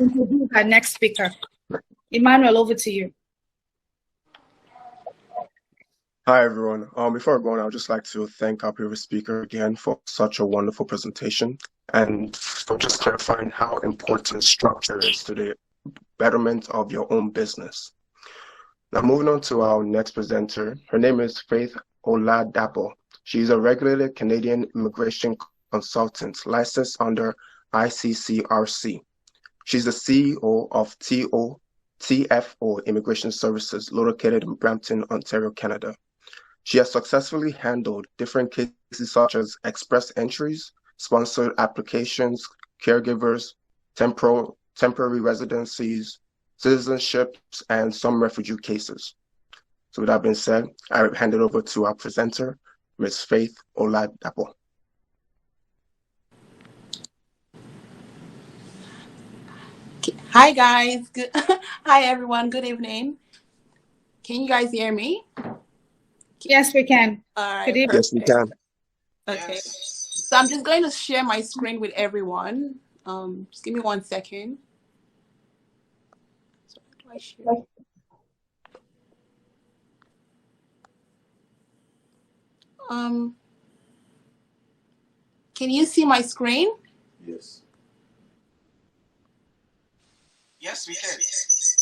introduce our next speaker. Emmanuel, over to you. Hi, everyone. Before I go on, I would just like to thank our previous speaker again for such a wonderful presentation and for just clarifying how important structure is to the betterment of your own business. Now, moving on to our next presenter, her name is Faith Oladapo. She's a regulated Canadian immigration consultant licensed under ICCRC. She's the CEO of TFO Immigration Services located in Brampton, Ontario, Canada. She has successfully handled different cases such as express entries, sponsored applications, caregivers, temporary residencies, citizenships, and some refugee cases. So with that being said, I hand it over to our presenter, Ms. Faith Oladapo. Hi guys, good. Hi everyone, good evening. Can you guys hear me? Yes, we can. All right. Yes, we can. Okay. So I'm just going to share my screen with everyone. Just give me 1 second. So how do I share? Can you see my screen? Yes. Yes, we can.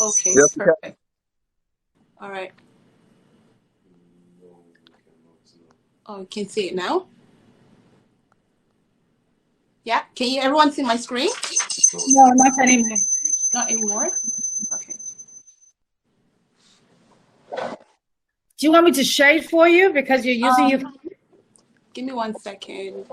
Okay, yes, perfect. All right. Oh, you can see it now? Yeah, can you everyone see my screen? No, not anymore. Not anymore? Okay. Do you want me to share it for you because you're using your... Give me 1 second.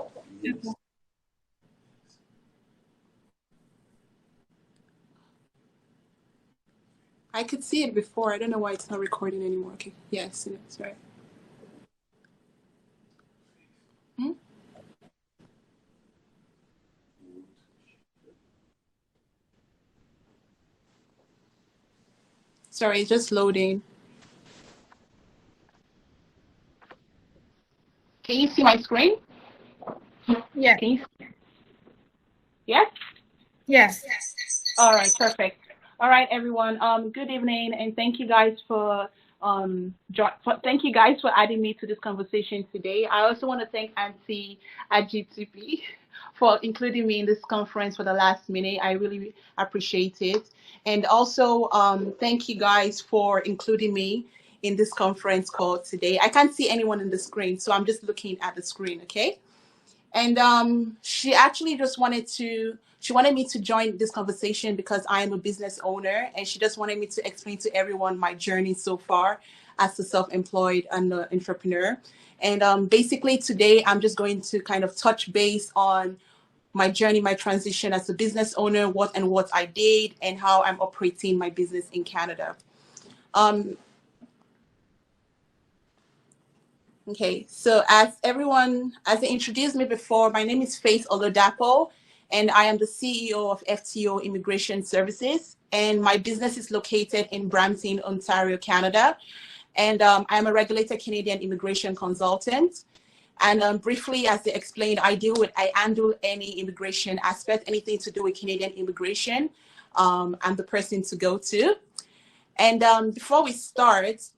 I could see it before. I don't know why it's not recording anymore. Okay. Yes, that's right. Sorry, it's just loading. Can you see my screen? Yeah. Can you see? Yes? Yes. All right, perfect. All right, everyone. Good evening, and thank you guys for adding me to this conversation today. I also want to thank Auntie at GTP for including me in this conference for the last minute. I really appreciate it. And also, thank you guys for including me in this conference call today. I can't see anyone in the screen, so I'm just looking at the screen, okay? And she actually just she wanted me to join this conversation because I am a business owner, and she just wanted me to explain to everyone my journey so far as a self-employed and an entrepreneur. And basically today, I'm just going to kind of touch base on my journey, my transition as a business owner, what I did, and how I'm operating my business in Canada. Okay, so as they introduced me before, my name is Faith Oladapo, and I am the CEO of FTO Immigration Services, and my business is located in Brampton, Ontario, Canada, and I'm a regulated Canadian immigration consultant. And briefly, as they explained, I handle any immigration aspect, anything to do with Canadian immigration. I'm the person to go to. And before we start,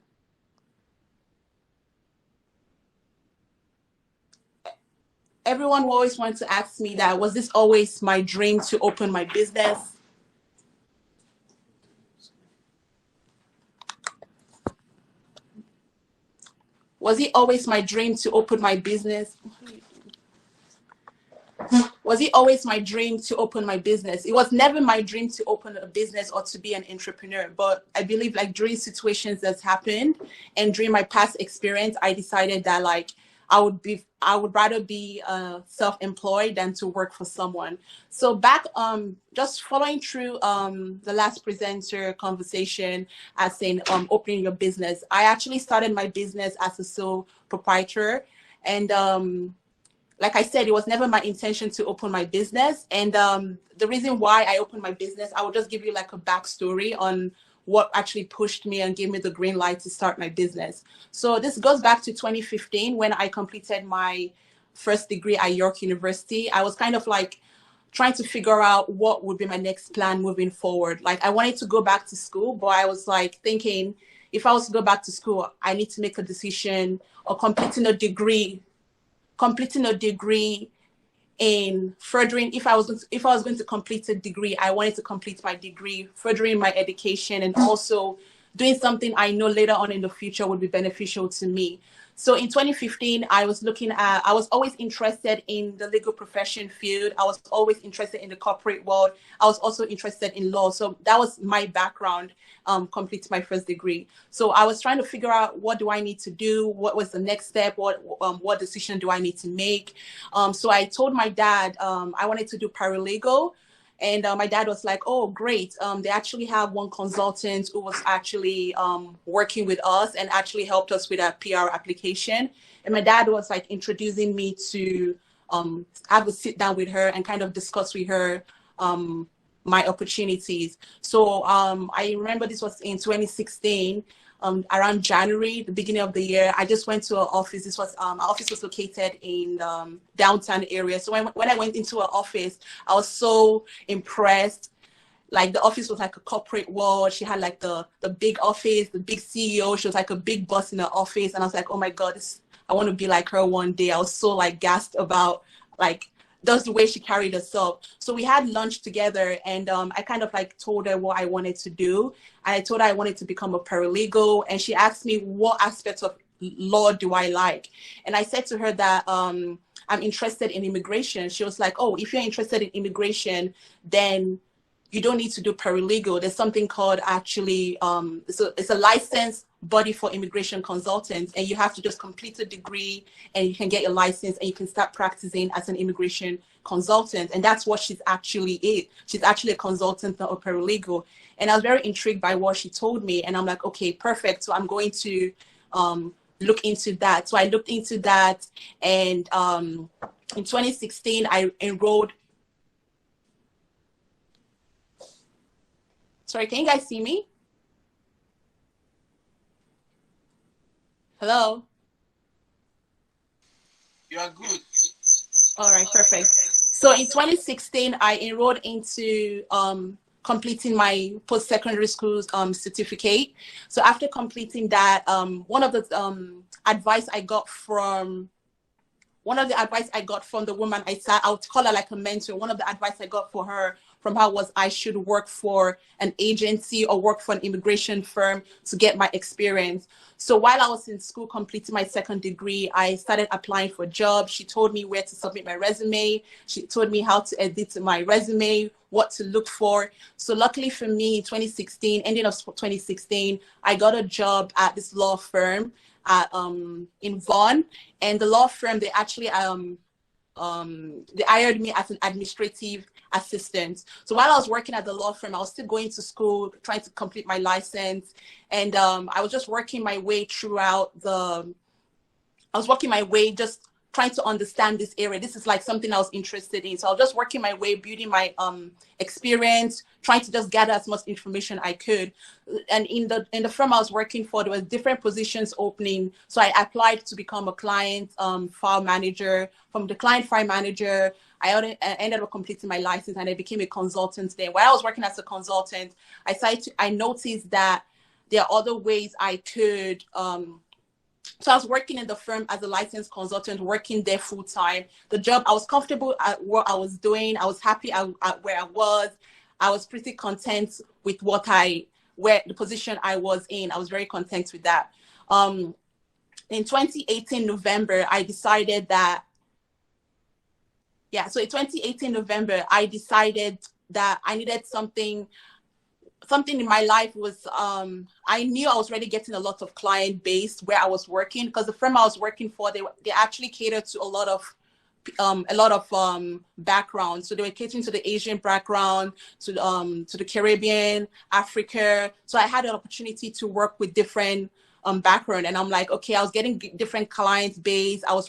everyone always wants to ask me that, was this always my dream to open my business? Was it always my dream to open my business? Was it always my dream to open my business? It was never my dream to open a business or to be an entrepreneur. But I believe like during situations that's happened and during my past experience, I decided that like I would rather be self-employed than to work for someone. So back, just following through the last presenter conversation as saying opening your business, I actually started my business as a sole proprietor. And like I said, it was never my intention to open my business. And the reason why I opened my business, I will just give you like a backstory on what actually pushed me and gave me the green light to start my business. So this goes back to 2015 when I completed my first degree at York University. I was kind of like trying to figure out what would be my next plan moving forward. Like, I wanted to go back to school, but I was like thinking, if I was to go back to school, I need to make a decision or completing a degree in furthering. If I was going to complete a degree, I wanted to complete my degree, furthering my education, and also doing something I know later on in the future would be beneficial to me. So in 2015, I was always interested in the legal profession field. I was always interested in the corporate world. I was also interested in law. So that was my background, completing my first degree. So I was trying to figure out, what do I need to do? What was the next step? What decision do I need to make? So I told my dad I wanted to do paralegal. And my dad was like, oh, great. They actually have one consultant who was actually working with us and actually helped us with our PR application. And my dad was like introducing me to have a sit down with her and kind of discuss with her my opportunities. So I remember this was in 2016. Around January, the beginning of the year, I just went to our office. This was our office was located in downtown area. So when I went into our office, I was so impressed. Like, the office was like a corporate world. She had like the big office, the big CEO. She was like a big boss in her office, and I was like, oh my God, I want to be like her one day. I was so like gassed about like that's the way she carried herself. So we had lunch together, and I kind of like told her what I wanted to do. I told her I wanted to become a paralegal, and she asked me, what aspects of law do I like? And I said to her that I'm interested in immigration. She was like, oh, if you're interested in immigration, then you don't need to do paralegal. There's something called actually, it's a licensed body for immigration consultants, and you have to just complete a degree and you can get your license and you can start practicing as an immigration consultant. And that's what she's actually is. She's actually a consultant, not a paralegal. And I was very intrigued by what she told me, and I'm like, okay, perfect. So I'm going to look into that. So I looked into that, and in 2016, I enrolled. Sorry, can you guys see me? Hello? You are good. All right, perfect. So in 2016, I enrolled into completing my post-secondary school certificate. So after completing that, one of the advice I got from the woman I would call her like a mentor. One of the advice I got from her was I should work for an agency or work for an immigration firm to get my experience. So while I was in school completing my second degree, I started applying for jobs. She told me where to submit my resume. She told me how to edit my resume, what to look for. So luckily for me, in 2016, ending of 2016, I got a job at this law firm in Vaughan. And the law firm, they actually they hired me as an administrative assistant. So while I was working at the law firm, I was still going to school, trying to complete my license. And I was just working my way just trying to understand this area. This is like something I was interested in. So I was just working my way, building my experience, trying to just gather as much information I could. And in the firm I was working for, there were different positions opening. So I applied to become a client file manager. From the client file manager, I ended up completing my license and I became a consultant there. While I was working as a consultant, I noticed that there are other ways I could so I was working in the firm as a licensed consultant, working there full time. The job, I was comfortable at what I was doing. I was happy at where I was. I was pretty content with where the position I was in. I was very content with that. In 2018 November, I decided that, so in 2018 November, I decided that I needed something in my life was, I knew I was already getting a lot of client base where I was working, because the firm I was working for, they actually catered to a lot of backgrounds. So they were catering to the Asian background, to the Caribbean, Africa. So I had an opportunity to work with different background, and I'm like, okay, I was getting different client base. I was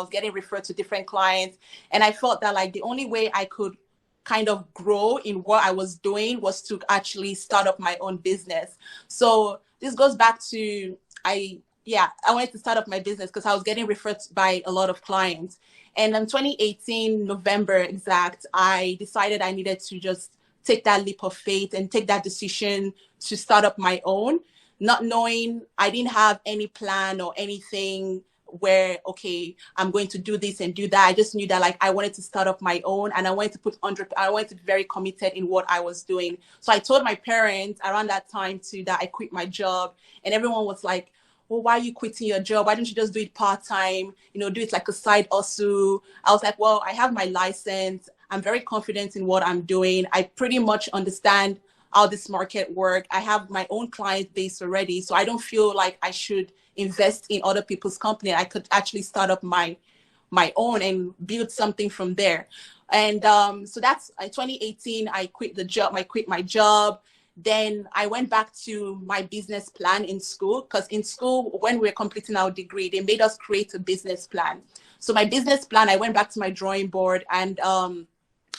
getting referred to different clients, and I felt that like the only way I could kind of grow in what I was doing was to actually start up my own business. So this goes back to, I yeah, I wanted to start up my business because I was getting referred by a lot of clients. And in 2018, November exact, I decided I needed to just take that leap of faith and take that decision to start up my own, not knowing I didn't have any plan or anything where, okay, I'm going to do this and do that. I just knew that like I wanted to start up my own and I wanted to I wanted to be very committed in what I was doing. So I told my parents around that time too that I quit my job, and everyone was like, well, why are you quitting your job? Why don't you just do it part-time? Do it like a side hustle. I was like, well, I have my license. I'm very confident in what I'm doing. I pretty much understand how this market works. I have my own client base already. So I don't feel like I should invest in other people's company. I could actually start up my own and build something from there. And so that's in 2018, I quit the job. I quit my job. Then I went back to my business plan in school, because in school, when we were completing our degree, they made us create a business plan. So my business plan, I went back to my drawing board, and I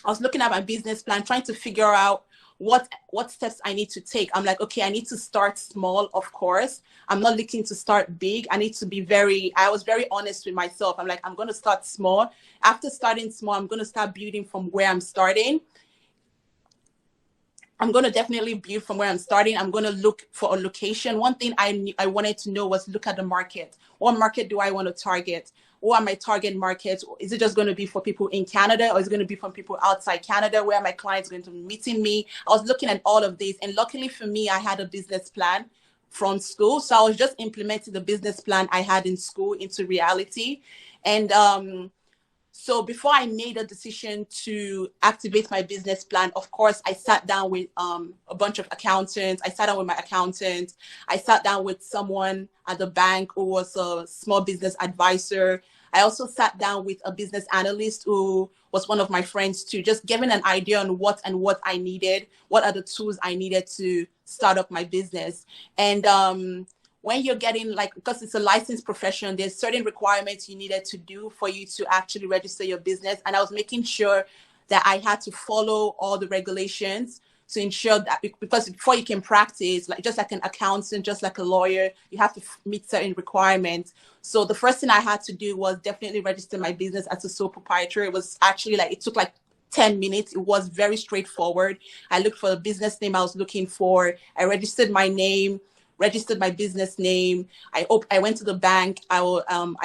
was looking at my business plan, trying to figure out what steps I need to take. I'm like, okay, I need to start small, of course. I'm not looking to start big. I need to be I was very honest with myself. I'm like, I'm going to start small. After starting small, I'm going to start building from where I'm starting. I'm going to definitely build from where I'm starting. I'm going to look for a location. One thing I wanted to know was look at the market. What market do I want to target? What are my target markets? Is it just going to be for people in Canada, or is it going to be from people outside Canada? Where are my clients going to be meeting me? I was looking at all of these. And luckily for me, I had a business plan from school. So I was just implementing the business plan I had in school into reality. And so before I made a decision to activate my business plan, of course, I sat down with a bunch of accountants. I sat down with my accountant. I sat down with someone at the bank who was a small business advisor. I also sat down with a business analyst who was one of my friends too, just giving an idea on what I needed, what are the tools I needed to start up my business. And when you're getting because it's a licensed profession, there's certain requirements you needed to do for you to actually register your business. And I was making sure that I had to follow all the regulations to ensure that, because before you can practice, just like an accountant, just like a lawyer, you have to meet certain requirements. So the first thing I had to do was definitely register my business as a sole proprietor. It was actually it took 10 minutes. It was very straightforward. I looked for the business name I was looking for. I registered my name, registered my business name. I went to the bank. I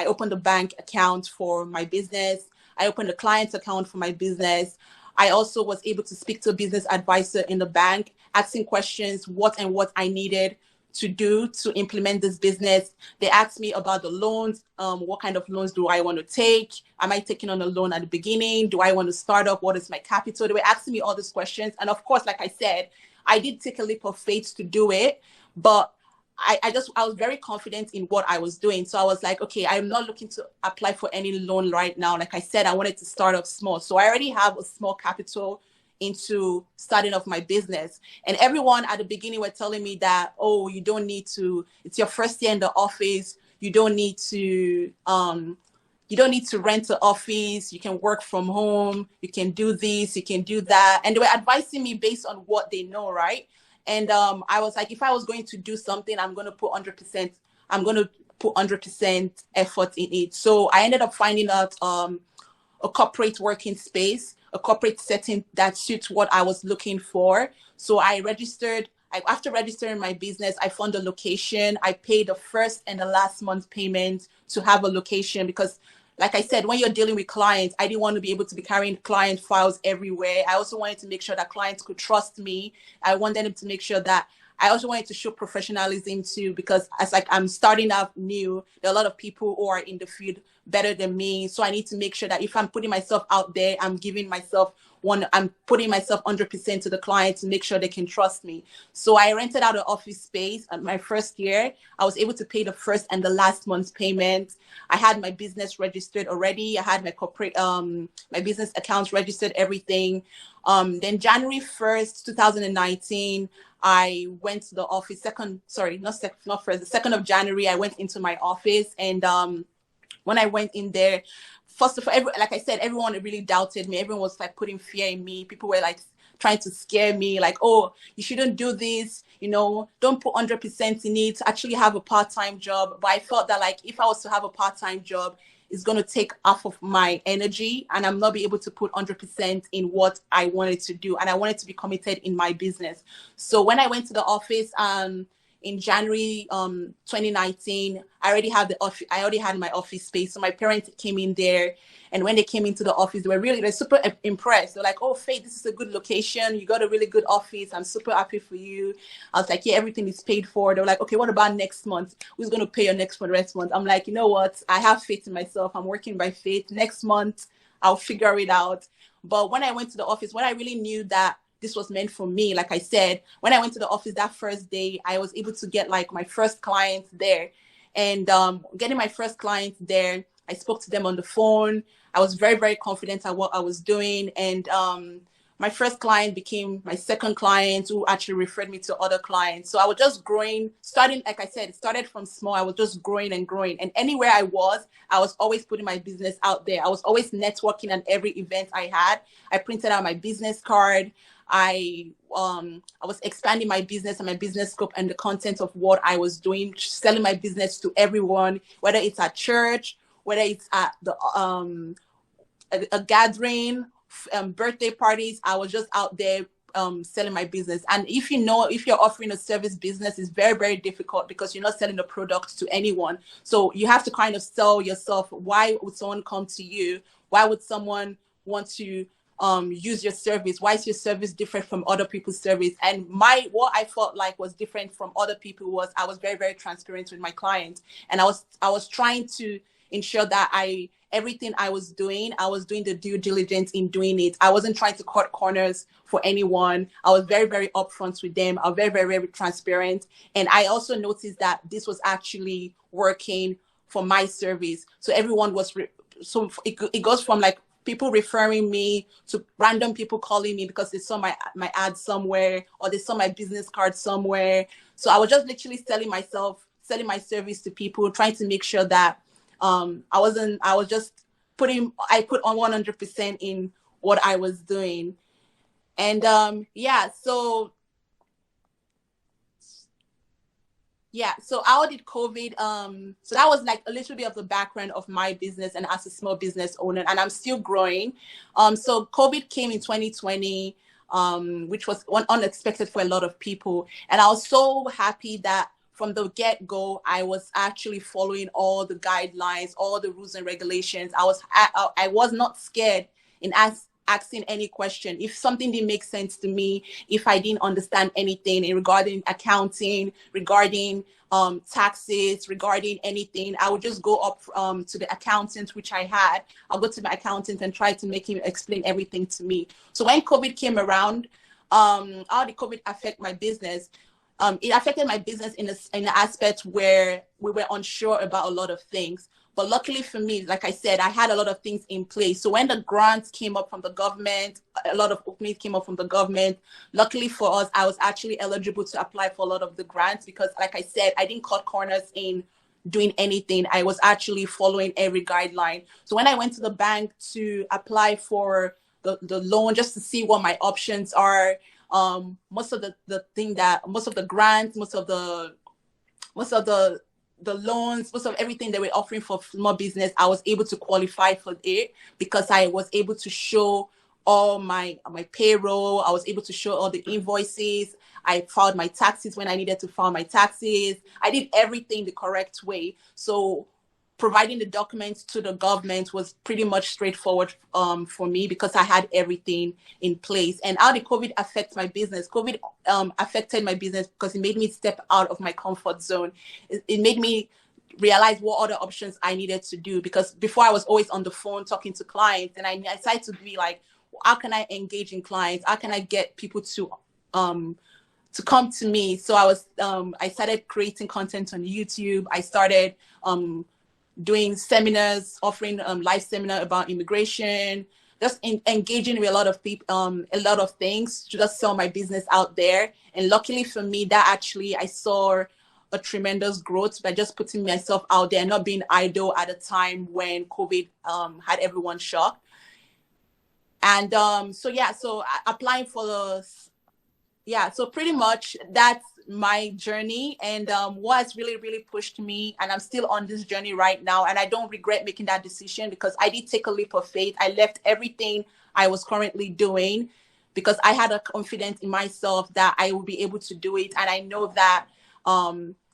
opened a bank account for my business. I opened a client's account for my business. I also was able to speak to a business advisor in the bank, asking questions, what I needed to do to implement this business. They asked me about the loans. What kind of loans do I want to take? Am I taking on a loan at the beginning? Do I want to start up? What is my capital? They were asking me all these questions. And of course, like I said, I did take a leap of faith to do it, but I was very confident in what I was doing. So I was like, okay, I'm not looking to apply for any loan right now. Like I said, I wanted to start off small. So I already have a small capital into starting off my business. And everyone at the beginning were telling me that, oh, you don't need to, it's your first year in the office. You don't need to rent an office. You can work from home. You can do this, you can do that. And they were advising me based on what they know, right? And I was like, if I was going to do something, I'm going to put 100%. I'm going to put 100% effort in it. So I ended up finding out a corporate working space, a corporate setting that suits what I was looking for. So I registered. After registering my business, I found a location. I paid the first and the last month payment to have a location because, like I said, when you're dealing with clients, I didn't want to be able to be carrying client files everywhere. I also wanted to make sure that clients could trust me. I wanted them to make sure that I also wanted to show professionalism too, because I'm starting out new. There are a lot of people who are in the field better than me. So I need to make sure that if I'm putting myself out there, I'm putting myself 100% to the client to make sure they can trust me. So I rented out an office space at my first year. I was able to pay the first and the last month's payment. I had my business registered already. I had my corporate, my business accounts registered, everything. Then January 1st, 2019, I went to the office. The 2nd of January, I went into my office. And when I went in there, first of all, like I said, everyone really doubted me. Everyone was putting fear in me. People were trying to scare me, like, oh, you shouldn't do this, don't put 100% in it, actually have a part-time job. But I felt that, like, if I was to have a part-time job, it's going to take half of my energy, and I'm not be able to put 100% in what I wanted to do. And I wanted to be committed in my business. So when I went to the office, in January 2019, I already had my office space. So my parents came in there, and when they came into the office, they're super impressed. They're like, "Oh, Faith, this is a good location. You got a really good office. I'm super happy for you." I was like, "Yeah, everything is paid for." They were like, "Okay, what about next month? Who's going to pay your next month?" I'm like, "You know what? I have faith in myself. I'm working by faith. Next month, I'll figure it out." But when I went to the office, when I really knew that this was meant for me, like I said, when I went to the office that first day, I was able to get like my first clients there. And getting my first clients there, I spoke to them on the phone. I was very, very confident at what I was doing. And my first client became my second client, who actually referred me to other clients. So I was just growing, starting, like I said, it started from small. I was just growing and growing. And anywhere I was always putting my business out there. I was always networking at every event I had. I printed out my business card. I was expanding my business and my business scope and the content of what I was doing, selling my business to everyone, whether it's at church, whether it's at the a gathering, birthday parties. I was just out there selling my business. And if you're offering a service business, it's very, very difficult because you're not selling a product to anyone. So you have to kind of sell yourself. Why would someone come to you? Why would someone want to use your service? Why is your service different from other people's service? And what I felt like was different from other people was I was very, very transparent with my clients, and I was trying to ensure that everything I was doing the due diligence in doing it. I wasn't trying to cut corners for anyone. I was very, very upfront with them. I was very, very, very transparent. And I also noticed that this was actually working for my service. So everyone was so it goes from like people referring me to random people calling me because they saw my ad somewhere, or they saw my business card somewhere. So I was just literally selling my service to people, trying to make sure that I put on 100% in what I was doing. And so how did COVID, so that was like a little bit of the background of my business and as a small business owner, and I'm still growing. So COVID came in 2020, which was unexpected for a lot of people. And I was so happy that from the get-go, I was actually following all the guidelines, all the rules and regulations. I was not scared in asking any question. If something didn't make sense to me, if I didn't understand anything regarding accounting, regarding taxes, regarding anything, I would just go up to the accountant, which I had. I'll go to my accountant and try to make him explain everything to me. So when COVID came around, how did COVID affect my business? It affected my business in an aspect where we were unsure about a lot of things. But luckily for me, like I said, I had a lot of things in place. So when the grants came up from the government, a lot of openings came up from the government. Luckily for us, I was actually eligible to apply for a lot of the grants because, like I said, I didn't cut corners in doing anything. I was actually following every guideline. So when I went to the bank to apply for the loan, just to see what my options are, most of the grants, most of the loans, most of everything they were offering for small business, I was able to qualify for it because I was able to show all my payroll. I was able to show all the invoices. I filed my taxes when I needed to file my taxes. I did everything the correct way. So providing the documents to the government was pretty much straightforward for me because I had everything in place. And how did COVID affect my business? COVID affected my business because it made me step out of my comfort zone. It made me realize what other options I needed to do, because before I was always on the phone talking to clients, and I decided to be like, how can I engage in clients? How can I get people to come to me? So I started creating content on YouTube. I started doing seminars, offering live seminar about immigration, just engaging with a lot of people, a lot of things to just sell my business out there. And luckily for me, that actually I saw a tremendous growth by just putting myself out there and not being idle at a time when COVID had everyone shocked. And so yeah, so applying for the, yeah, so pretty much that's my journey. And what has really, really pushed me, and I'm still on this journey right now, and I don't regret making that decision, because I did take a leap of faith. I left everything I was currently doing because I had a confidence in myself that I would be able to do it. And I know that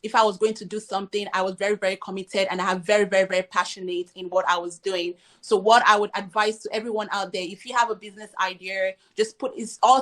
if I was going to do something, I was very, very committed, and I am very, very, very passionate in what I was doing. So what I would advise to everyone out there, if you have a business idea, just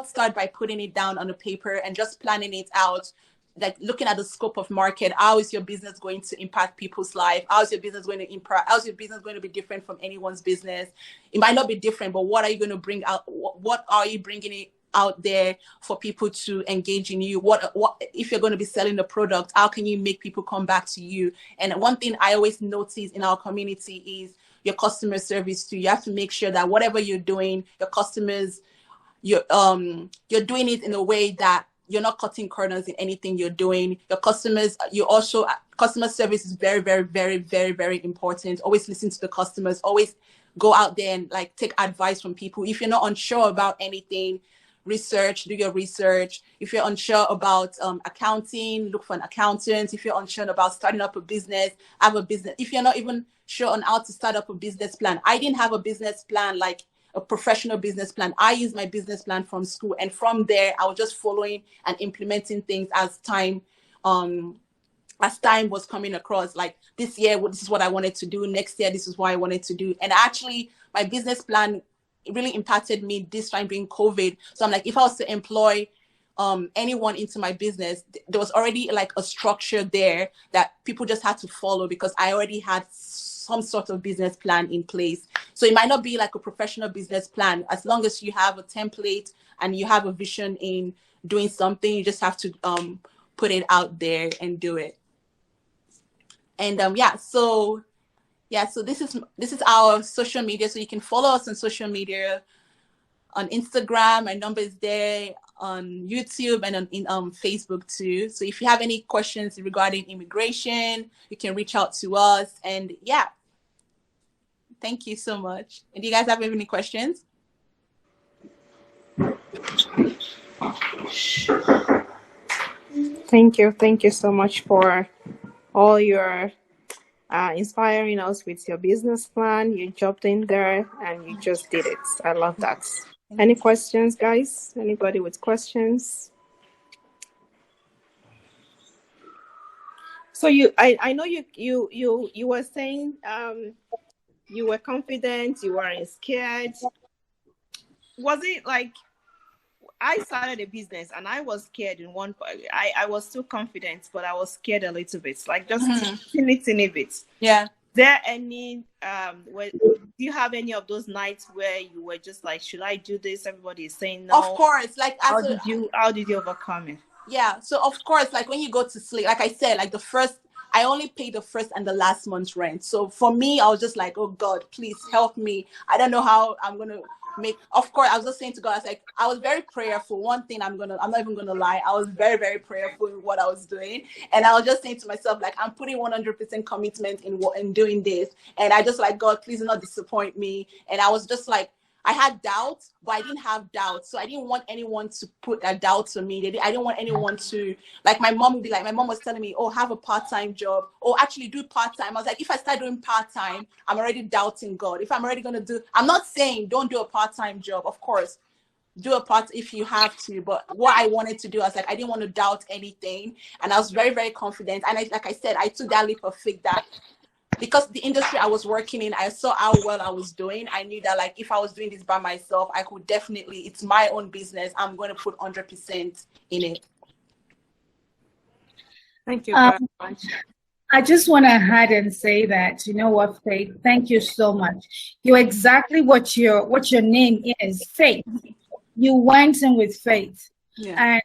start by putting it down on a paper and just planning it out, like looking at the scope of market. How is your business going to impact people's life? How's your business going to be different from anyone's business? It might not be different, but what are you going to bring out? What are you bringing it out there for people to engage in you? What if you're going to be selling the product, how can you make people come back to you? And one thing I always notice in our community is your customer service too. You have to make sure that whatever you're doing, your customers, you're doing it in a way that you're not cutting corners in anything you're doing. Your customers, customer service is very, very, very, very, very important. Always listen to the customers. Always go out there and like take advice from people. If you're not unsure about anything, do your research. If you're unsure about accounting, look for an accountant. If you're unsure about starting up a business, have a business. If you're not even sure on how to start up a business plan, I didn't have a business plan, like a professional business plan. I used my business plan from school, and from there I was just following and implementing things as time was coming across. Like this year, this is what I wanted to do. Next year, this is what I wanted to do. And actually, my business plan, it really impacted me this time during COVID. So I'm like, if I was to employ anyone into my business, there was already like a structure there that people just had to follow, because I already had some sort of business plan in place. So it might not be like a professional business plan. As long as you have a template and you have a vision in doing something, you just have to put it out there and do it. And so this is our social media. So you can follow us on social media, on Instagram. My number is there, on YouTube, and on Facebook too. So if you have any questions regarding immigration, you can reach out to us. And yeah, thank you so much. And do you guys have any questions? Thank you so much for all your inspiring us with your business plan. You jumped in there and you just did it. I love that. Any questions, guys? Anybody with questions? So I know you were saying you were confident, you weren't scared. Was it like, I started a business and I was scared in one part. I was still confident, but I was scared a little bit, like just teeny bit. Yeah. There any do you have any of those nights where you were just like, should I do this? Everybody is saying no. Of course. Like how did you overcome it? Yeah. So of course, like when you go to sleep, like I said, like I only paid the first and the last month's rent. So for me, I was just like, oh God, please help me. I don't know how I'm gonna make. Of course, I was just saying to God, I was very prayerful. One thing I'm not even gonna lie, I was very, very prayerful in what I was doing. And I was just saying to myself, like, I'm putting 100% commitment in doing this. And I just like, God, please do not disappoint me. And I was just like, I had doubts, but I didn't have doubts. So I didn't want anyone to put a doubt to me. I didn't want anyone to, like, my mom was telling me, oh, have a part-time job, or actually do part-time. I was like, if I start doing part-time, I'm already doubting God. If I'm already going to I'm not saying don't do a part-time job. Of course, do a part if you have to. But what I wanted to do, I was like, I didn't want to doubt anything. And I was very, very confident. And like I said, I took that leap of faith that, because the industry I was working in, I saw how well I was doing. I knew that, like, if I was doing this by myself, I could definitely, it's my own business. I'm going to put 100% in it. Thank you very much. I just want to add and say that, you know what, Faith, thank you so much. You're exactly what your name is, Faith. You went in with faith. Yeah.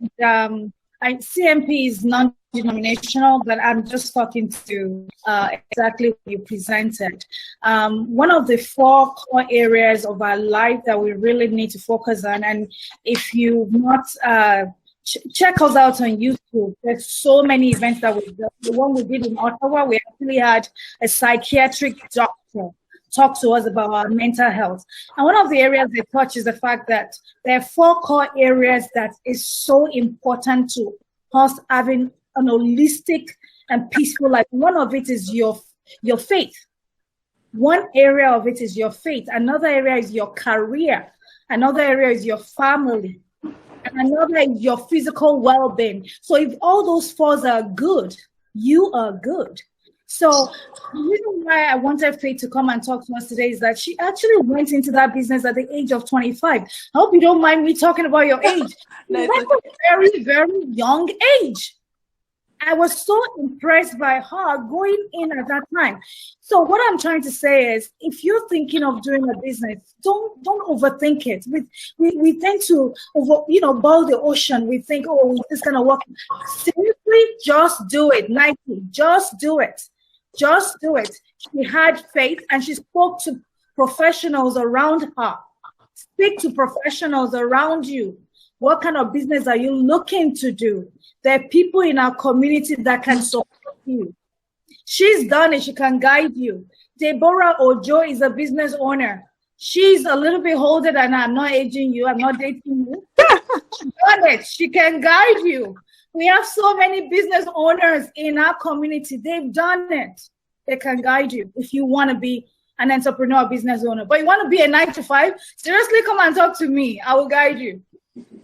And CMP is non-denominational, but I'm just talking to exactly what you presented. One of the 4 core areas of our life that we really need to focus on, and if you've not check us out on YouTube, there's so many events that we've done. The one we did in Ottawa, we actually had a psychiatric doctor talk to us about our mental health. And one of the areas they touch is the fact that there are 4 core areas that is so important to us having an holistic and peaceful life. One of it is your faith. One area of it is your faith. Another area is your career. Another area is your family. And another is your physical well-being. So if all those 4 are good, you are good. So the reason why I wanted Faith to come and talk to us today is that she actually went into that business at the age of 25. I hope you don't mind me talking about your age. That's a very, very young age. I was so impressed by her going in at that time. So what I'm trying to say is, if you're thinking of doing a business, don't overthink it. We tend to boil the ocean. We think, oh, is this gonna work? Seriously, just do it. Nike, just do it. Just do it. She had faith and she spoke to professionals around her. Speak to professionals around you. What kind of business are you looking to do? There are people in our community that can support you. She's done it. She can guide you. Deborah Ojo is a business owner. She's a little bit older than I'm not aging you. I'm not dating you. She's done it. She can guide you. We have so many business owners in our community. They've done it. They can guide you if you want to be an entrepreneur, business owner. But you want to be a 9-to-5? Seriously, come and talk to me. I will guide you.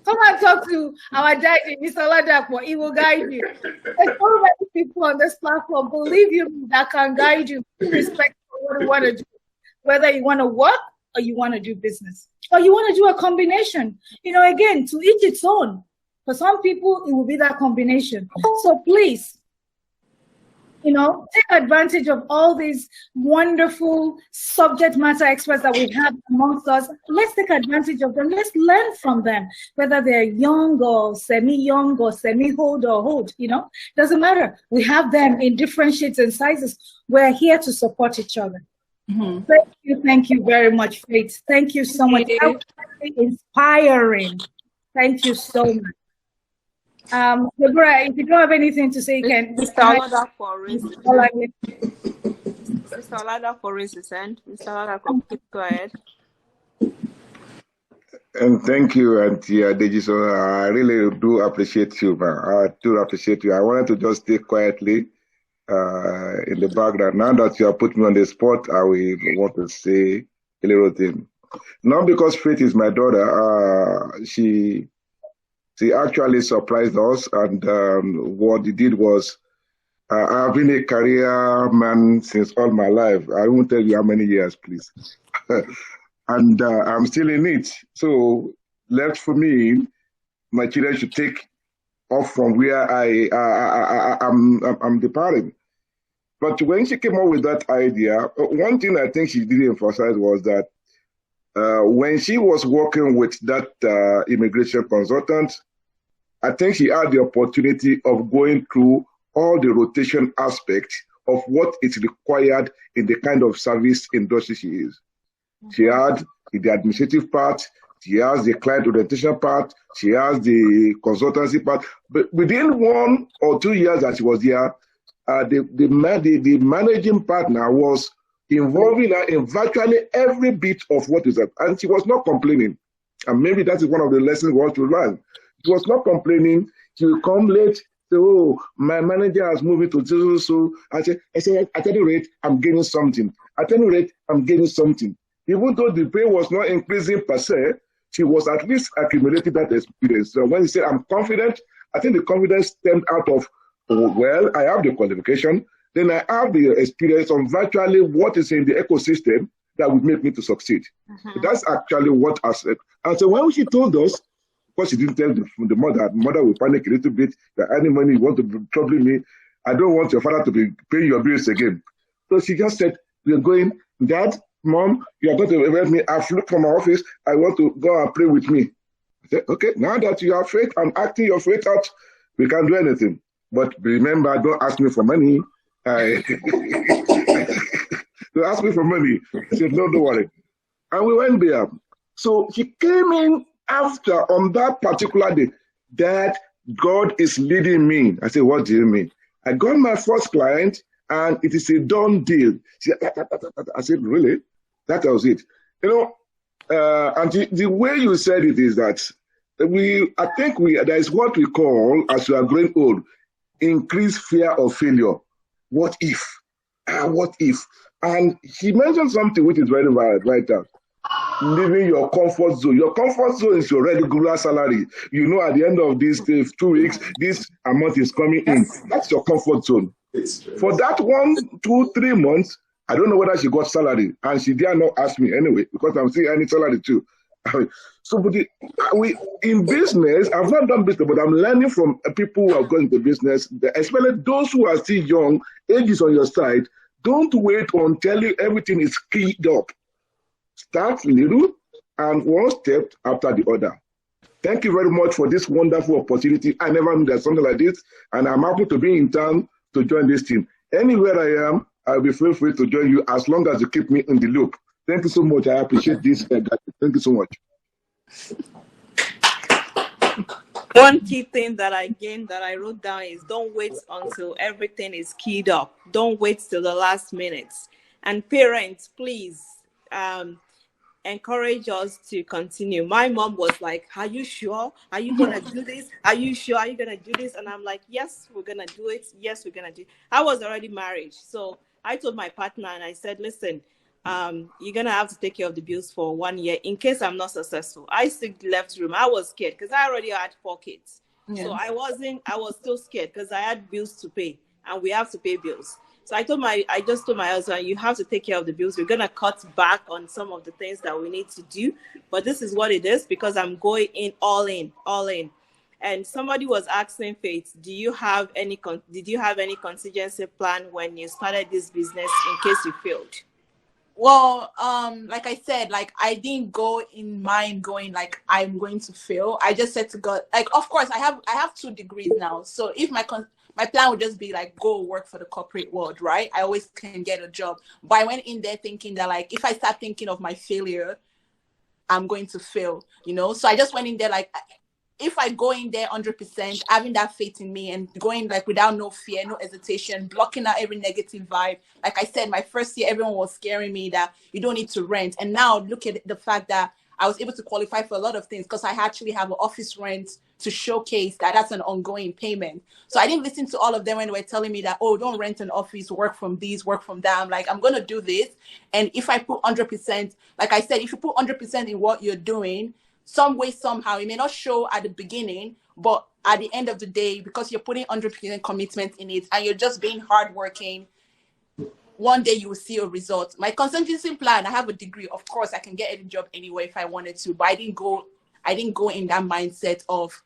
Come and talk to our daddy, Mr. Ladapo. He will guide you. There's so many people on this platform, believe you, that can guide you in respect to what you want to do. Whether you want to work or you want to do business. Or you want to do a combination. Again, to each its own. For some people, it will be that combination. So please, take advantage of all these wonderful subject matter experts that we have amongst us. Let's take advantage of them. Let's learn from them, whether they're young or semi-young or semi-old or old, doesn't matter. We have them in different shapes and sizes. We're here to support each other. Mm-hmm. Thank you very much, Faith. Thank you so much. That was very inspiring. Thank you so much. Deborah, if you don't have anything to say, you can. Mr. Olada for instance. Mr. Olada for instance. Mr. Olada, please go ahead. And thank you, Auntie Adejiso. I really do appreciate you, man. I do appreciate you. I wanted to just stay quietly in the background. Now that you have put me on the spot, I will want to say a little thing. Not because Faith is my daughter. She actually surprised us, and what he did was, I've been a career man since all my life. I won't tell you how many years, please. And I'm still in it. So left for me, my children should take off from where I'm departing. But when she came up with that idea, one thing I think she did emphasize was that when she was working with that immigration consultant, I think she had the opportunity of going through all the rotation aspects of what is required in the kind of service industry she is. She had the administrative part, she has the client orientation part, she has the consultancy part. But within 1 or 2 years that she was here, the managing partner was involving her in virtually every bit of what is that. And she was not complaining. And maybe that is one of the lessons we want to learn. She was not complaining. She will come late. Say, oh, my manager has moved to so. I said, at any rate, I'm getting something. At any rate, I'm getting something. Even though the pay was not increasing per se, she was at least accumulating that experience. So when he said, I'm confident, I think the confidence stemmed out of, oh, well, I have the qualification, then I have the experience on virtually what is in the ecosystem that would make me to succeed. So that's actually what I said. And so when she told us, of course, she didn't tell the mother. The mother will panic a little bit that any money you want to trouble me, I don't want your father to be paying your bills again. So she just said, we're going, Dad, Mom, you are going to help me. I've looked from my office. I want to go and pray with me. I said, okay, now that you have faith and acting your faith out, we can't do anything. But remember, don't ask me for money. Don't ask me for money. I said, no, don't worry. And we went there. So she came in after, on that particular day, that God is leading me. I said, what do you mean? I got my first client and it is a done deal. She said, I said, really? That was it. You know, and the way you said it is that I think there is what we call, as you are growing old, increased fear of failure. What if? What if? And he mentioned something which is very valid right now. Leaving your comfort zone. Your comfort zone is your regular salary. You know, at the end of these 2 weeks, this amount is coming in. That's your comfort zone. For that 1, 2, 3 months, I don't know whether she got salary, and she dare not ask me anyway, because I'm still earning salary too. So, but in business, I've not done business, but I'm learning from people who are going to business, especially those who are still young, age is on your side. Don't wait until everything is keyed up. Start little and one step after the other. Thank you very much for this wonderful opportunity. I never knew there's something like this, and I'm happy to be in town to join this team. Anywhere I am, I'll be feel free to join you as long as you keep me in the loop. Thank you so much. I appreciate this. Thank you so much. One key thing that I wrote down is don't wait until everything is keyed up. Don't wait till the last minute. And parents, please encourage us to continue. My mom was like, are you sure? Are you going to do this? Are you sure? Are you going to do this? And I'm like, yes, we're going to do it. Yes, we're going to do it. I was already married. So I told my partner and I said, listen, you're going to have to take care of the bills for 1 year in case I'm not successful. I still left room. I was scared because I already had 4 kids. Yeah. So I was still scared because I had bills to pay and we have to pay bills. So I just told my husband, you have to take care of the bills. We're going to cut back on some of the things that we need to do. But this is what it is because I'm going all in. And somebody was asking Faith, did you have any contingency plan when you started this business in case you failed? Well, like I said, like I didn't go in mind going like I'm going to fail. I just said to God, like, of course I have 2 degrees now. So if my plan would just be like, go work for the corporate world, right? I always can get a job. But I went in there thinking that like, if I start thinking of my failure, I'm going to fail, you know? So I just went in there like, if I go in there 100%, having that faith in me and going like without no fear, no hesitation, blocking out every negative vibe. Like I said, my first year, everyone was scaring me that you don't need to rent. And now look at the fact that I was able to qualify for a lot of things because I actually have an office rent to showcase that that's an ongoing payment. So I didn't listen to all of them when they were telling me that, oh, don't rent an office, work from these, work from that. I'm like, I'm going to do this. And if I put 100%, like I said, if you put 100% in what you're doing, some way, somehow, it may not show at the beginning, but at the end of the day, because you're putting 100% commitment in it and you're just being hardworking, one day you will see a result. My contingency plan, I have a degree. Of course, I can get any job anywhere if I wanted to, but I didn't go in that mindset of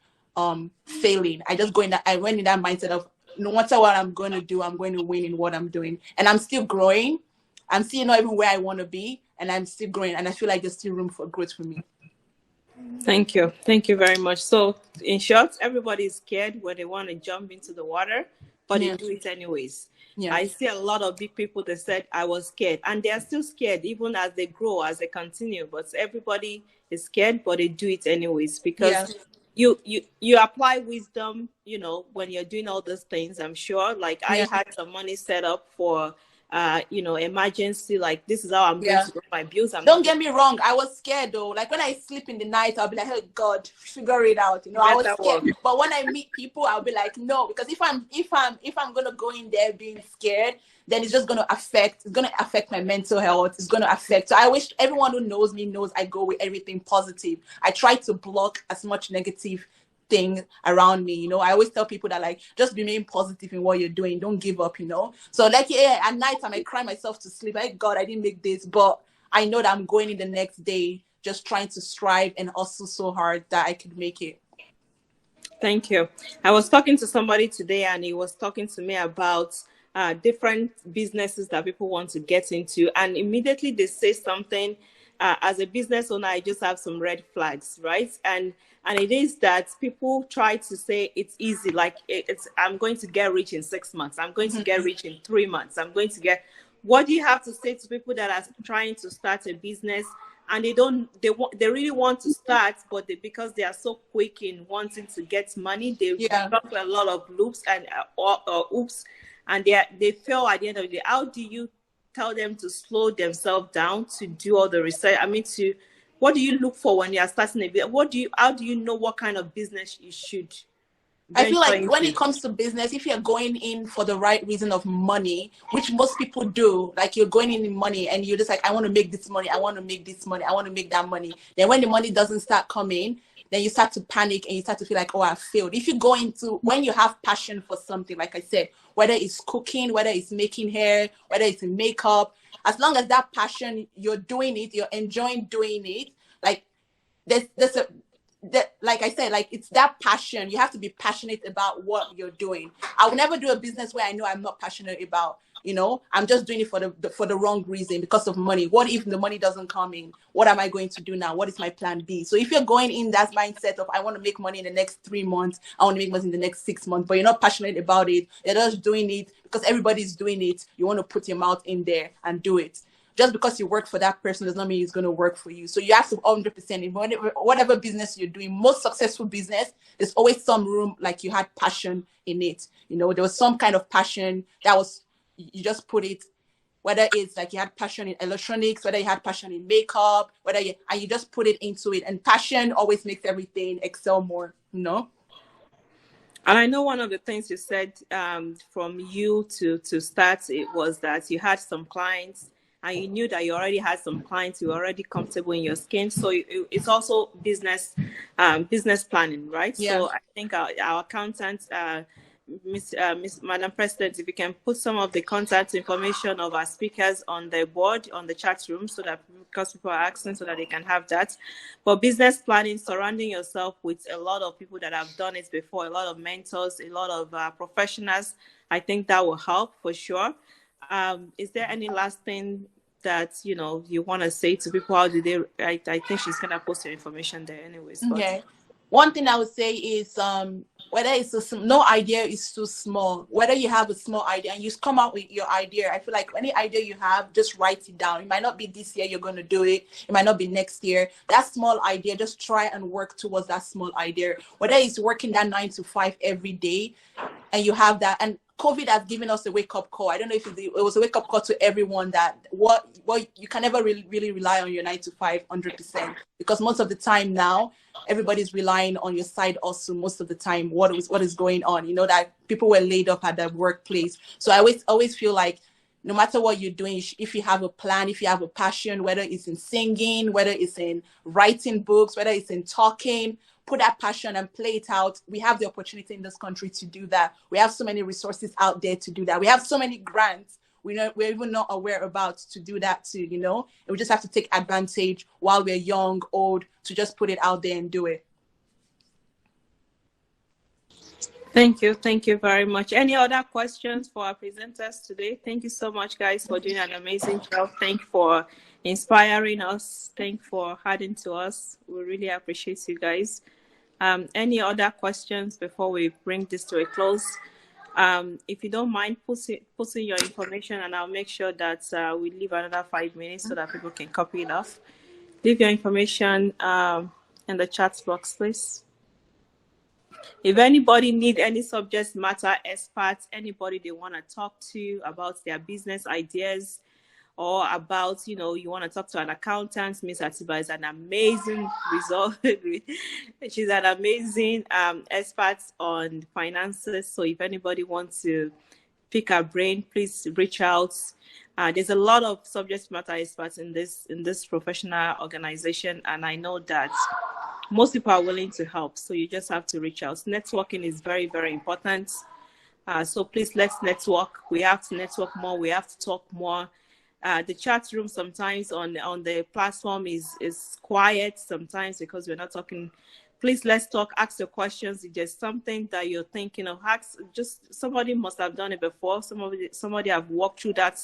failing. I went in that mindset of no matter what I'm going to do, I'm going to win in what I'm doing. And I'm still growing. I'm still not even where I want to be, and I'm still growing. And I feel like there's still room for growth for me. Thank you. Thank you very much. So in short, everybody is scared when they want to jump into the water, but they do it anyways. Yeah. I see a lot of big people that said I was scared, and they are still scared even as they grow, as they continue. But everybody is scared, but they do it anyways because you apply wisdom, you know, when you're doing all those things. I'm sure. Like I had some money set up for emergency, like this is how I'm going to pay my bills. Don't get me wrong, I was scared though. Like when I sleep in the night, I'll be like, oh God, figure it out. You know, I was scared. But when I meet people, I'll be like, no, because if I'm gonna go in there being scared, then it's gonna affect my mental health. It's gonna affect. So I wish everyone who knows me knows I go with everything positive. I try to block as much negative thing around me, you know. I always tell people that like just remain positive in what you're doing, don't give up, you know. So like at night I might cry myself to sleep, like God, I didn't make this, but I know that I'm going in the next day just trying to strive and hustle so hard that I could make it. Thank you. I was talking to somebody today and he was talking to me about different businesses that people want to get into, and immediately they say something. As a business owner, I just have some red flags, right? And it is that people try to say it's easy, like I'm going to get rich in 6 months. I'm going to get rich in 3 months. I'm going to get. What do you have to say to people that are trying to start a business and they really want to start, but because they are so quick in wanting to get money, they jump a lot of loops and oops, and they fail at the end of the day. How do you tell them to slow themselves down to do all the research? I mean, what do you look for when you are starting a business? How do you know what kind of business you should? I feel like when it comes to business, if you're going in for the right reason of money, which most people do, like you're going in money and you're just like, I want to make this money, I want to make this money, I want to make that money. Then when the money doesn't start coming, then you start to panic and you start to feel like, oh, I failed. If you go into, when you have passion for something, like I said, whether it's cooking, whether it's making hair, whether it's in makeup, as long as that passion, you're doing it, you're enjoying doing it, like like I said, like it's that passion. You have to be passionate about what you're doing. I will never do a business where I know I'm not passionate about, I'm just doing it for the wrong reason, because of money. What if the money doesn't come in? What am I going to do now? What is my plan B? So if you're going in that mindset of, I want to make money in the next 3 months, I want to make money in the next 6 months, but you're not passionate about it, you're just doing it because everybody's doing it, you want to put your mouth in there and do it. Just because you work for that person does not mean it's going to work for you. So you have to 100%, in whatever business you're doing, most successful business, there's always some room, like you had passion in it. There was some kind of passion that was, you just put it, whether it's like you had passion in electronics, whether you had passion in makeup, and you just put it into it. And passion always makes everything excel more, And I know one of the things you said from you to start, it was that you had some clients and you knew that you already had some clients, you were already comfortable in your skin. So it's also business planning, right? Yeah. So I think our accountant, Madam President, if you can put some of the contact information of our speakers on the board, on the chat room, so that, because people are asking, so that they can have that. But business planning, surrounding yourself with a lot of people that have done it before, a lot of mentors, a lot of professionals, I think that will help for sure. Is there any last thing that you want to say to people? How do they? I think she's gonna post your information there, anyways. Okay. One thing I would say is whether it's no idea is too small. Whether you have a small idea and you come out with your idea, I feel like any idea you have, just write it down. It might not be this year you're going to do it. It might not be next year. That small idea, just try and work towards that small idea. Whether it's working that 9 to 5 every day, and you have that, and COVID has given us a wake-up call. I don't know if it was a wake-up call to everyone that what you can never really rely on your 9 to 5 100%, because most of the time now everybody's relying on your side also. Most of the time, what is going on? That people were laid off at their workplace. So I always feel like no matter what you're doing, if you have a plan, if you have a passion, whether it's in singing, whether it's in writing books, whether it's in talking, put that passion and play it out. We have the opportunity in this country to do that. We have so many resources out there to do that. We have so many grants we're even not aware about to do that too, and we just have to take advantage while we're young, old, to just put it out there and do it. Thank you very much. Any other questions for our presenters today? Thank you so much, guys, for doing an amazing job. Thank you for inspiring us. Thank you for adding to us. We really appreciate you guys. Any other questions before we bring this to a close? If you don't mind, putting your information, and I'll make sure that we leave another 5 minutes so that people can copy it off. Leave your information in the chat box, please. If anybody need any subject matter experts, anybody they want to talk to about their business ideas, or about, you want to talk to an accountant, Miss Atiba is an amazing result. She's an amazing expert on finances. So if anybody wants to pick her brain, please reach out. There's a lot of subject matter experts in this professional organization, and I know that most people are willing to help. So you just have to reach out. Networking is very, very important. So please, let's network. We have to network more. We have to talk more. The chat room sometimes on the platform is quiet sometimes because we're not talking. Please, let's talk. Ask your questions. If there's something that you're thinking of, ask. Just somebody must have done it before. Somebody have walked through that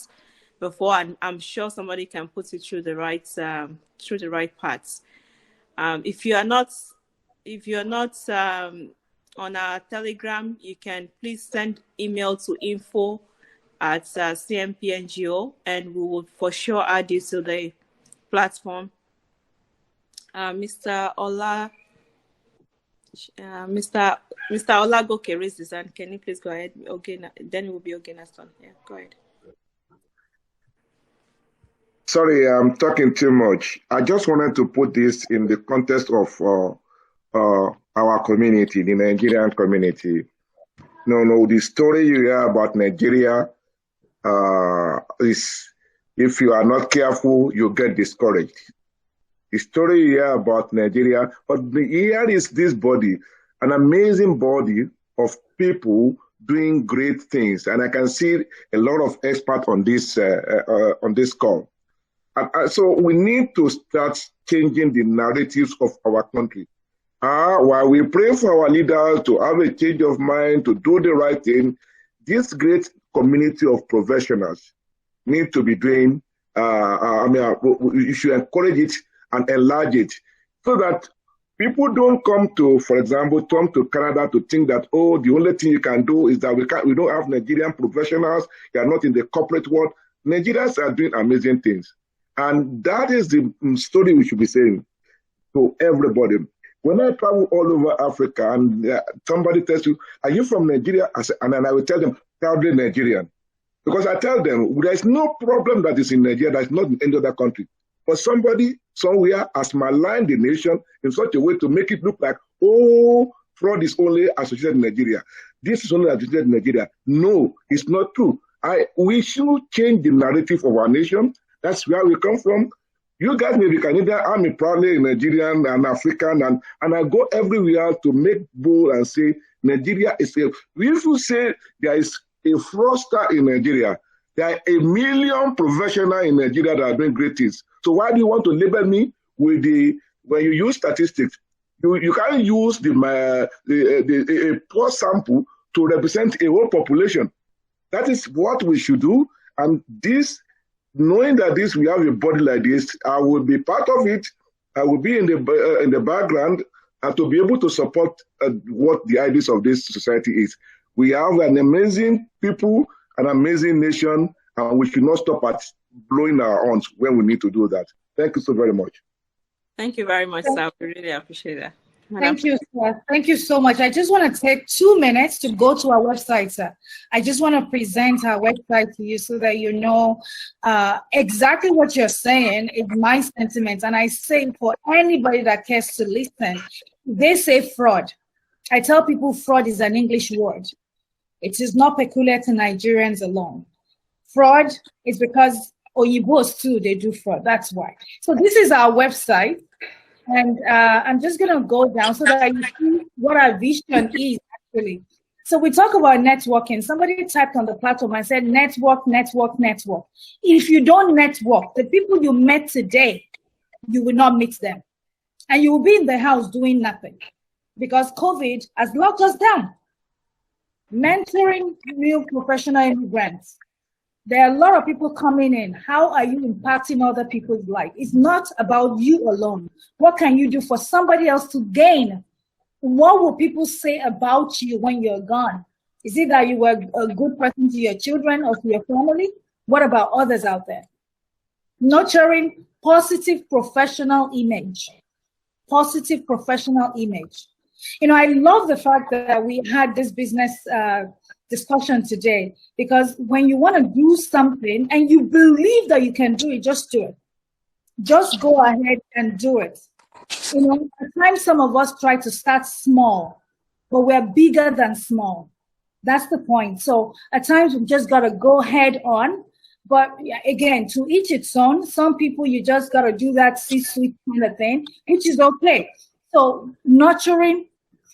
before, and I'm sure somebody can put you through the right paths. If you're not on our Telegram, you can please send email to info@CMPNGO, and we will for sure add you to the platform. Mr. Olagoke raised his hand. Can you please go ahead? Okay, then it will be okay next one. Yeah, go ahead. Sorry, I'm talking too much. I just wanted to put this in the context of our community, the Nigerian community. No, the story you hear about Nigeria is, if you are not careful, you get discouraged. The story you hear about Nigeria, but here is this body, an amazing body of people doing great things, and I can see a lot of experts on this call. So we need to start changing the narratives of our country. While we pray for our leaders to have a change of mind, to do the right thing, this great community of professionals need to be doing, you should encourage it and enlarge it so that people don't come to, for example, come to Canada to think that, oh, the only thing you can do is that we don't have Nigerian professionals, they are not in the corporate world. Nigerians are doing amazing things. And that is the story we should be saying to everybody. When I travel all over Africa and somebody tells you, are you from Nigeria? And then I will tell them, proudly Nigerian. Because I tell them, there is no problem that is in Nigeria that is not in any other country. But somebody somewhere has maligned the nation in such a way to make it look like, oh, fraud is only associated in Nigeria. This is only associated in Nigeria. No, it's not true. We should change the narrative of our nation. That's where we come from. You guys may be Canadian, I'm a proudly Nigerian and African, and I go everywhere to make bold and say Nigeria is a. If you say there is a fraudster in Nigeria, there are 1 million professionals in Nigeria that are doing great things. So why do you want to label me with when you use statistics, you can't use a poor sample to represent a whole population. That is what we should do. And this, knowing that we have a body like this, I will be part of it. I will be in the background and to be able to support what the ideas of this society is. We have an amazing people, an amazing nation, and we should not stop at blowing our horns when we need to do that. Thank you so very much. Thank you very much, sir. We really appreciate that. Thank you, sir. Thank you so much. I just want to take 2 minutes to go to our website, sir. I just want to present our website to you so that you know exactly what you're saying is my sentiment. And I say for anybody that cares to listen, they say fraud. I tell people fraud is an English word. It is not peculiar to Nigerians alone. Fraud is because Oyibos too, they do fraud. That's why. So this is our website. And I'm just going to go down so that you see what our vision is actually. So we talk about networking. Somebody typed on the platform and said, network, network, network. If you don't network, the people you met today, you will not meet them. And you will be in the house doing nothing because COVID has locked us down. Mentoring new professional immigrants. There are a lot of people coming in. How are you impacting other people's life? It's not about you alone. What can you do for somebody else to gain? What will people say about you when you're gone? Is it that you were a good person to your children or to your family? What about others out there? Nurturing positive professional image. Positive professional image. You know, I love the fact that we had this business discussion today, because when you want to do something and you believe that you can do it, just do it. Just go ahead and do it. You know, at times some of us try to start small, but we're bigger than small. That's the point. So at times we just got to go head on. But again, to each its own. Some people you just got to do that C-suite kind of thing, which is okay. So nurturing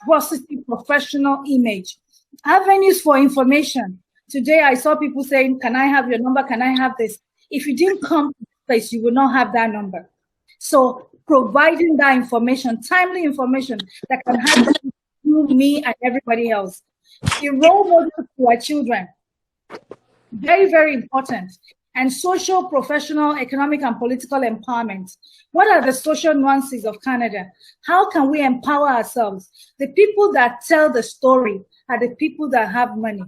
positive professional image. Avenues for information. Today I saw people saying, can I have your number? Can I have this? If you didn't come to this place, you will not have that number. So providing that information, timely information that can help you, me, and everybody else. A role model to our children. Very, very important. And social, professional, economic, and political empowerment. What are the social nuances of Canada? How can we empower ourselves? The people that tell the story are the people that have money.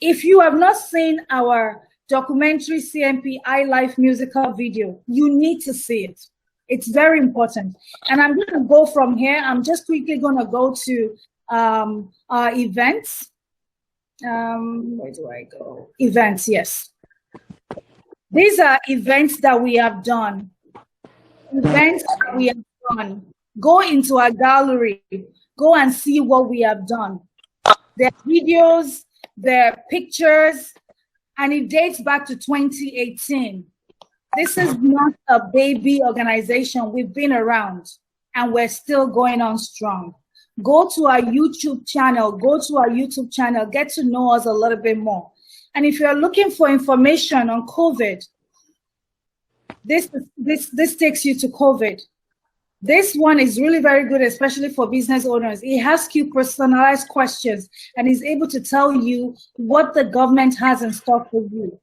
If you have not seen our documentary CMP iLife musical video, you need to see it. It's very important. And I'm going to go from here. I'm just quickly going to go to our events. Where do I go? Events, yes. These are events that we have done. Events that we have done. Go into our gallery. Go and see what we have done. There are videos, there are pictures, and it dates back to 2018. This is not a baby organization. We've been around, and we're still going on strong. Go to our YouTube channel. Get to know us a little bit more. And if you're looking for information on COVID, this takes you to COVID. This one is really very good, especially for business owners. It asks you personalized questions and is able to tell you what the government has in store for you.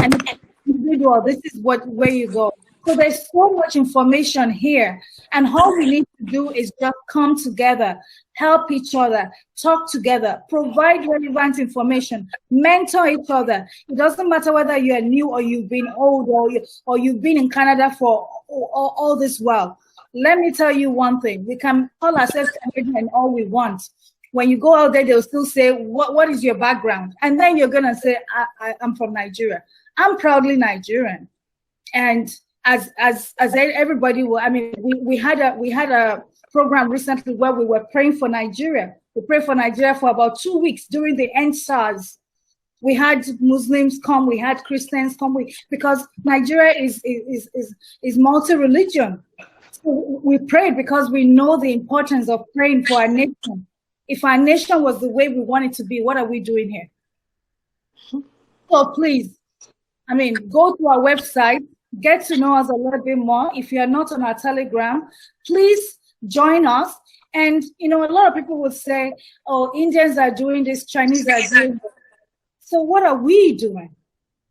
And individual, this is where you go. So there's so much information here, and all we need to do is just come together, help each other, talk together, provide relevant information, mentor each other. It doesn't matter whether you are new or you've been old or you've been in Canada for all this while. Let me tell you one thing. We can call ourselves Canadian all we want. When you go out there, they'll still say, what is your background? And then you're going to say, I'm from Nigeria. I'm proudly Nigerian. And as everybody will, I mean, we had a program recently where we were praying for Nigeria. We prayed for Nigeria for about 2 weeks during the EndSARS. We had Muslims come, we had Christians come, because Nigeria is multi-religion. So we prayed because we know the importance of praying for our nation. If our nation was the way we want it to be, what are we doing here? So please, I mean, go to our website, get to know us a little bit more. If you are not on our Telegram, please join us. And, you know, a lot of people will say, oh, Indians are doing this, Chinese are doing this. So what are we doing?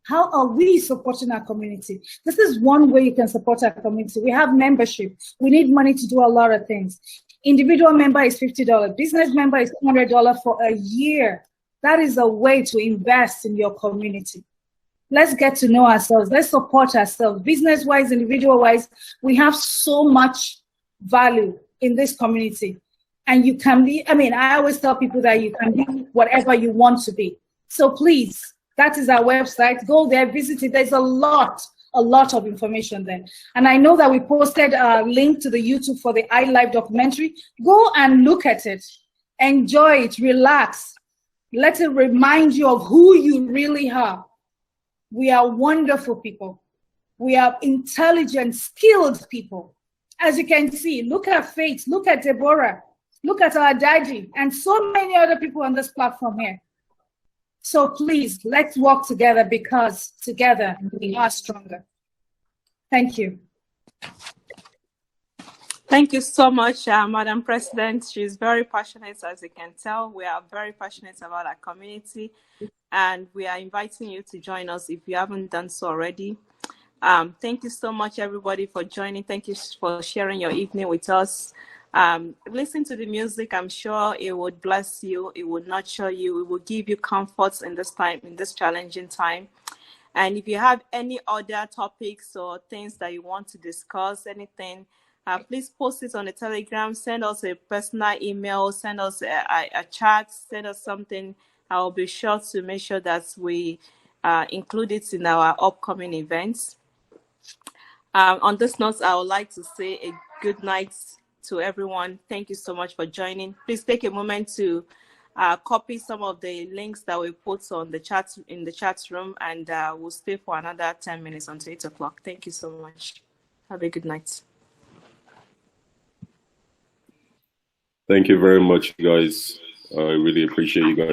How are we supporting our community? This is one way you can support our community. We have membership. We need money to do a lot of things. Individual member is $50. Business member is $200 for a year. That is a way to invest in your community. Let's get to know ourselves. Let's support ourselves. Business-wise, individual-wise, we have so much value in this community. And you can be, I mean, I always tell people that you can be whatever you want to be. So please, that is our website. Go there, visit it. There's a lot of information there. And I know that we posted a link to the YouTube for the iLife documentary. Go and look at it. Enjoy it. Relax. Let it remind you of who you really are. We are wonderful people. We are intelligent, skilled people. As you can see, look at Faith, look at Deborah, look at our daddy, and so many other people on this platform here. So please, let's work together because together we are stronger. Thank you. Thank you so much, Madam President. She's very passionate, as you can tell. We are very passionate about our community, and we are inviting you to join us if you haven't done so already. Thank you so much, everybody, for joining. Thank you for sharing your evening with us. Listen to the music. I'm sure it would bless you. It would nurture you. It will give you comforts in this time, in this challenging time. And if you have any other topics or things that you want to discuss, anything, please post it on the Telegram. Send us a personal email. Send us a chat. Send us something. I will be sure to make sure that we include it in our upcoming events. On this note, I would like to say a good night to everyone. Thank you so much for joining. Please take a moment to copy some of the links that we put on the chat in the chat room, and we'll stay for another 10 minutes until 8 o'clock. Thank you so much. Have a good night. Thank you very much, guys. I really appreciate you guys.